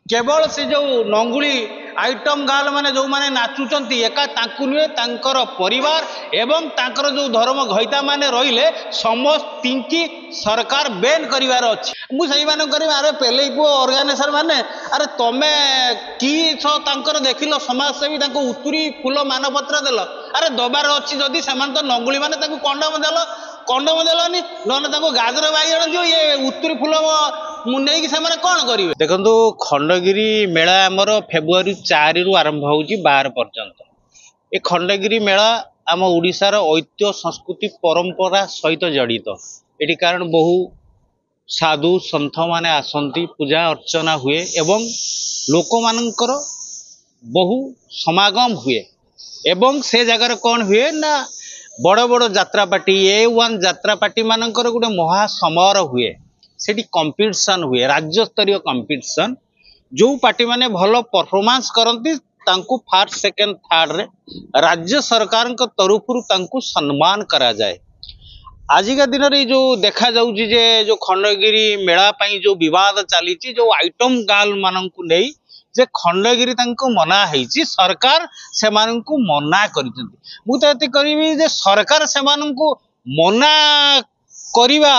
केवल से जो नंगुली आइटम गाल माने जो माने नाचुंट एका तांकु नुहे तांकर परिवार एवं तांकर जो धर्म घईता माने रहिले समस्त सरकार बैन करिवार अछि मु सही माने करी अरे पेले पु ऑर्गेनाइजेशन माने अरे तमे की छ तांकर देखिलो समाज सेवी तांको उतुरी फूल मानपत्र देलो अरे दबार अछि जदी समान तो नंगुली माने तांको कंडम देलनी नने तांको गाजर बाइगण दियो ये उतुरी फूल मुंडेकी से माने कौन करिवे देखंतु खंडगिरी मेला आमर फेब्रुआरी 4 रु आरंभ होउची 12 पर्यंत ए खंडगिरी मेला आम ओडिशार ऐतिह्य संस्कृति परंपरा सहित जड़ित एटी कारण बहु साधु संत माने आसंती पूजा अर्चना हुए एवं लोक मानकर बहु समागम हुए एवं से जगार कौन हुए ना बड़ बड़ यात्रा पार्टी A1 यात्रा पार्टी मानकर गोटे महासमर हुए सेठी कंपटीशन हुए राज्य स्तरीय कंपटीशन जो पार्टी माने भलो परफॉर्मेंस करंती तांकु फर्स्ट सेकंड थर्ड रे राज्य सरकार को तरफरु तांकु सम्मान करा जाए आजिका दिन रे जो देखा जाउची जे जो खंडगिरी मेला पई जो विवाद चली जो आइटम गाल माननकु नै जे खंडगिरी तांको मना हेची सरकार से माननकु मना करिसंती मु त एते करिवि जे सरकार से माननकु मना करिवा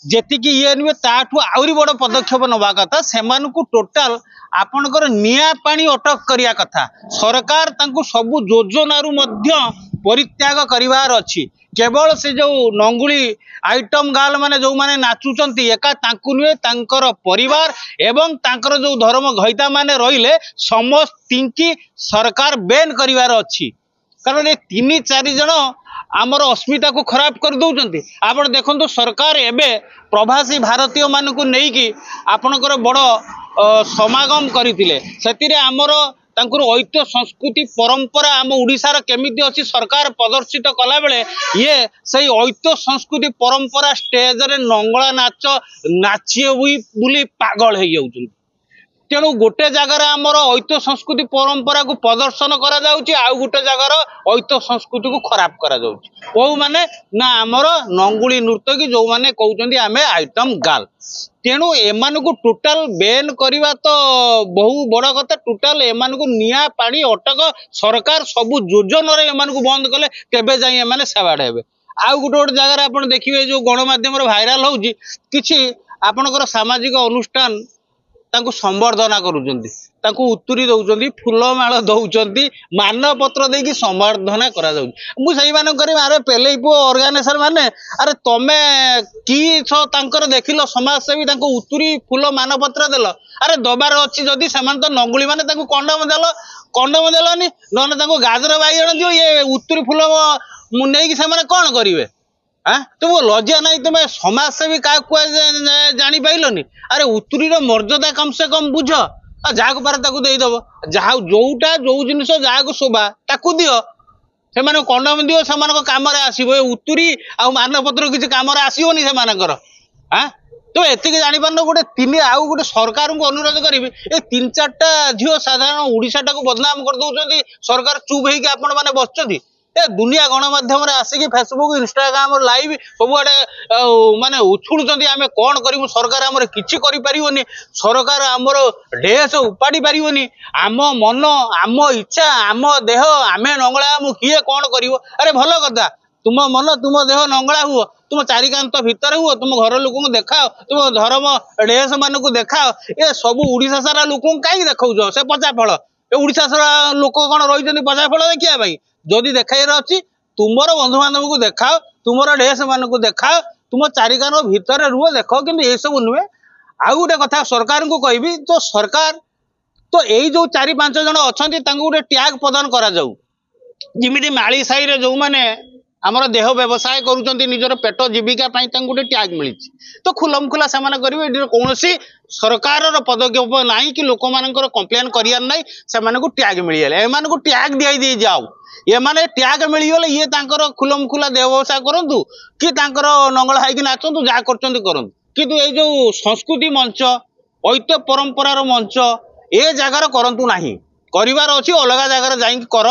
जेतिकी ये नुहे ताठू आउरी बड़ पदक्षेप नवा कथा सेमानकु टोटाल आपनकर निया पानी अटक करिया कथा सरकार तांकु सबु योजनारू मध्य परित्याग करिवार अछि केवल से जो नंगुली आइटम गाल माने जो माने नाचुंट एका तांकु नुहे तांकर परिवार एवं तांकर जो धर्म घईता माने रहिले समस्त सरकार बैन करिवार अछि कारण ये 3-4 जन आमर अस्मिता को खराब कर दौरान आप देखो सरकार एबे प्रवासी भारतीय मानक नहीं आपणकर बड़ समागम करते से आमर ऐतिह्य संस्कृति परंपरा आम ओडिशार केमिति अच्छी सरकार प्रदर्शित कला बेले ये सही ऐतिह्य संस्कृति परंपरा स्टेज रे नंगला नाच नाचिए बुली पागल हो जाउछन तेणु गोटे जगार आमर ऐतिह्य संस्कृति परंपरा को प्रदर्शन करा जाउची आउ गोटे जगार ऐतिह्य संस्कृति को खराब करा जाउची ओ माने ना आमर नंगुली नृत्य की जो माने कहउचंदी आमे आइटम गाल तेणु एमान को टोटाल बैन करवा तो बहु बड़ कथा टोटाल एमान को निया पानी अटक सरकार सबु योजना रे एमान को बंद कले केबे जाई एमाने सेवाड हेबे आउ गोटे गोटे जगार आपण देखिबे जो गणमाध्यम रे भाइराल होउची किछि आपनकर सामाजिक अनुष्ठान तांको संवर्धना करूचंदी तांको उत्तरी दउचंदी फूलमाळ दउचंदी मानपत्र देकी संवर्धना करा जाउची मु सही माने करी अरे पेले पु ऑर्गेनाइजेशन माने अरे तमे की छ तांकर देखिलो समाज सेवी तांको उत्तरी फूल मानपत्र देलो अरे दबार अछि जदी समान तो नंगुली माने तांको कंडम देलनी नने तांको गाजर बाइगण दियो ये उत्तरी फूल मुंडे की से माने कोन करिवे तुम लज्जा नहीं तुम समाज सेवी क्या जानी पाइलनि अरे उत्तरी मर्यादा कम से कम बुझ जहाँ पारे देदब जहाँ जोटा जो जिन जहाँ शोभा ताकू दियो से कंडम दियो से कम आसो उत्तरी आ मानपत्र किसी कम आसोनी से तुम एति जापार गोटे 3 आउ गोटे सरकार को अनुरोध करी 3-4टा झील साधारण ओडिशा को बदनाम कर दौरान सरकार चुप होने बस ए दुनिया गणमाध्यम आसिक फेसबुक इंस्टाग्राम लाइव सबुआडे माने उछुलुचंदी आमे कोन करिवु सरकार हमर किछि करि परिवनी सरकार हमर ढेस उपाड़ी परिवनी आम मन आम इच्छा आम देह आमे नंगला आम किए कोन करिवो अरे भलो कथा तुम मन तुम देह नंगला हुओ तुम चारिकांत भितर हुओ तुम घर लोक को देखाओ तुम धर्म ढेस मान को देखाओ ए सबु ओडिशा सारा लोक काई देखौजो से पचा फल ए ओडिशा सारा लोक कोन रहिजनी पचा फल देखिया भाई जदि देखाइर अच्छी तुमर बंधु बांधव को देखाओ तुमर ढेस मान को देखाओ तुम चारिकान भितर रुह देख कि ये सब नुहे आउ गोटे कथा सरकार को कहबी तो सरकार तो यही जो 4-5 जन अच्छा गोटे टैग प्रदान करा जाऊ जिमिति माली साई रे जो माने आमर देह व्यवसाय करूचंती निजर पेट जीविका पाई गोटे टैग मिली तो खुलम खुला से करेंगे कौन सरकार पदक्षेप ना कि लोक मानकर कंप्लेन करियार नाई से टैग मिलगला एम को टैग दी जाऊ ये माने टैग मिलगले ये खुलम खुला देह व्यवसाय करूँ कि नंगल हाई नाचतु जहाँ करूँ किंतु ये जो संस्कृति मंच ऐतिह्य परंपरार मंच ए जगार करंतु नाही करिवार अछि अलगा जगार जाई कर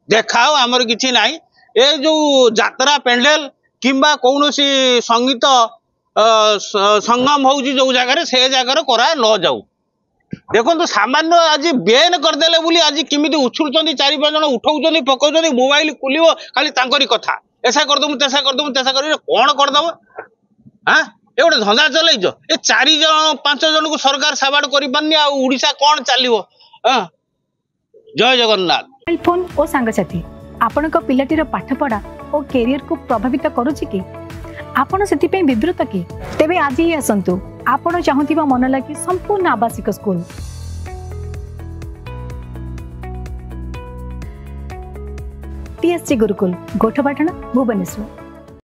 देखाओ आमर किछि नाही ए जो यात्रा पेंडेल किंबा कौनसी संगीत संगम होउची जो जगार से जगार करा न जाऊ देखो सामान्य आज बेन करदेले बोली आज किमिति उछुलुचंदी 4-5 जन उठाउचंदी पकाउचंदी मोबाइल खुलिबो खाली तांकरी कथा ऐसा करदमु तेसा कर कौन करदम हाँ ये गोटे धंदा चलैछ ए 4-5 जन को सरकार साबाड़ करि पारनी आ उड़ीसा कौन चलिबो हाँ जय जगन्नाथ। मोबाइल फोन और सांगसाथी आपणक पिलाटीर पाठपढ़ा और कैरियर को प्रभावित करुछि कि आपण से विवृत कि तेबे आज ही आसतु आपण चाहूथिबा मन लगी संपूर्ण आवासिक स्कूल TSC गुरुकुल गोठपाटण भुवनेश्वर।